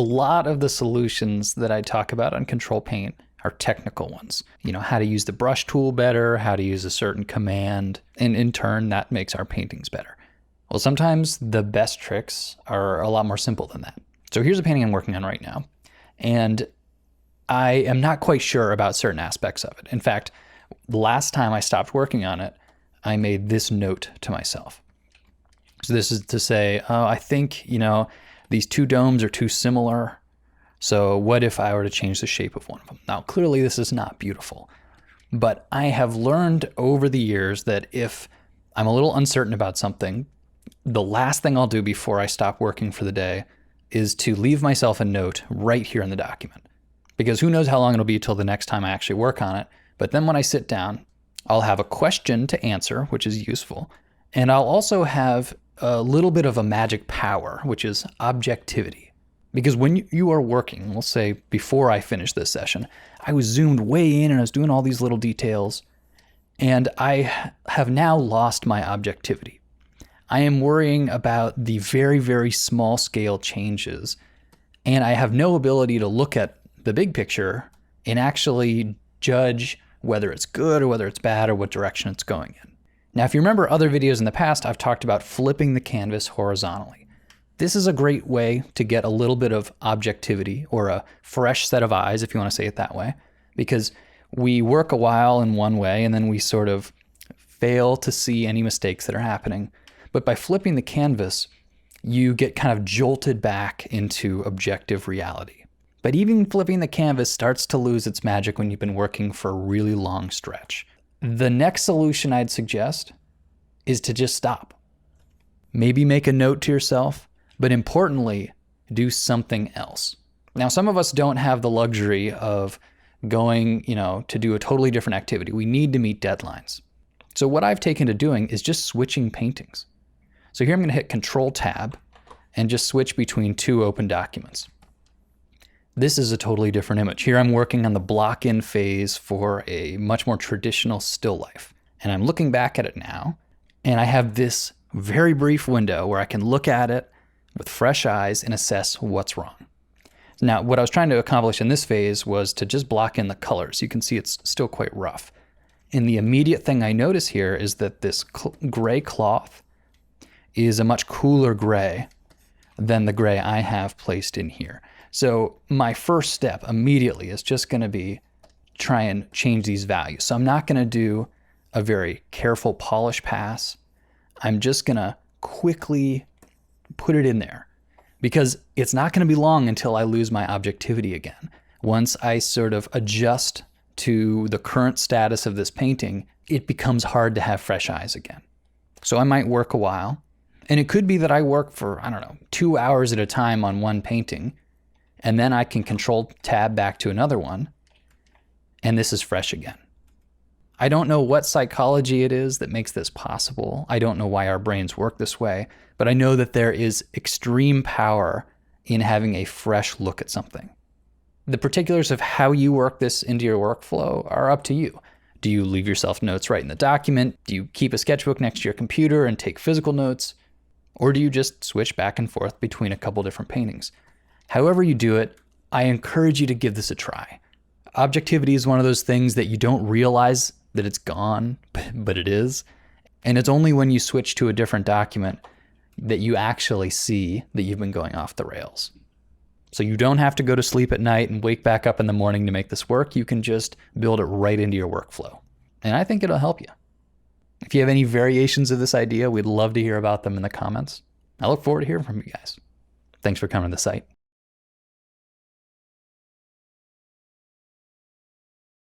A lot of the solutions that I talk about on Ctrl+Paint are technical ones. You know, how to use the brush tool better, how to use a certain command, and in turn, that makes our paintings better. Well, sometimes the best tricks are a lot more simple than that. So here's a painting I'm working on right now, and I am not quite sure about certain aspects of it. In fact, the last time I stopped working on it, I made this note to myself. So this is to say, oh, I think, these two domes are too similar. So what if I were to change the shape of one of them? Now, clearly this is not beautiful, but I have learned over the years that if I'm a little uncertain about something, the last thing I'll do before I stop working for the day is to leave myself a note right here in the document. Because who knows how long it'll be till the next time I actually work on it. But then when I sit down, I'll have a question to answer, which is useful. And I'll also have a little bit of a magic power, which is objectivity. Because when you are working, we'll say before I finish this session, I was zoomed way in and I was doing all these little details, and I have now lost my objectivity. I am worrying about the very, very small scale changes, and I have no ability to look at the big picture and actually judge whether it's good or whether it's bad or what direction it's going in. Now, if you remember other videos in the past, I've talked about flipping the canvas horizontally. This is a great way to get a little bit of objectivity, or a fresh set of eyes, if you want to say it that way, because we work a while in one way and then we sort of fail to see any mistakes that are happening. But by flipping the canvas, you get kind of jolted back into objective reality. But even flipping the canvas starts to lose its magic when you've been working for a really long stretch. The next solution I'd suggest is to just stop. Maybe make a note to yourself, but importantly, do something else. Now, some of us don't have the luxury of going, to do a totally different activity. We need to meet deadlines. So what I've taken to doing is just switching paintings. So here I'm going to hit Ctrl+Tab and just switch between two open documents. This is a totally different image. Here I'm working on the block-in phase for a much more traditional still life. And I'm looking back at it now, and I have this very brief window where I can look at it with fresh eyes and assess what's wrong. Now, what I was trying to accomplish in this phase was to just block in the colors. You can see it's still quite rough. And the immediate thing I notice here is that this gray cloth is a much cooler gray than the gray I have placed in here. So my first step immediately is just going to be try and change these values. So I'm not going to do a very careful polish pass. I'm just going to quickly put it in there, because it's not going to be long until I lose my objectivity again. Once I sort of adjust to the current status of this painting, it becomes hard to have fresh eyes again. So I might work a while, and it could be that I work for, 2 hours at a time on one painting, and then I can Ctrl+Tab back to another one, and this is fresh again. I don't know what psychology it is that makes this possible. I don't know why our brains work this way, but I know that there is extreme power in having a fresh look at something. The particulars of how you work this into your workflow are up to you. Do you leave yourself notes right in the document? Do you keep a sketchbook next to your computer and take physical notes? Or do you just switch back and forth between a couple different paintings? However you do it, I encourage you to give this a try. Objectivity is one of those things that you don't realize that it's gone, but it is. And it's only when you switch to a different document that you actually see that you've been going off the rails. So you don't have to go to sleep at night and wake back up in the morning to make this work. You can just build it right into your workflow. And I think it'll help you. If you have any variations of this idea, we'd love to hear about them in the comments. I look forward to hearing from you guys. Thanks for coming to the site.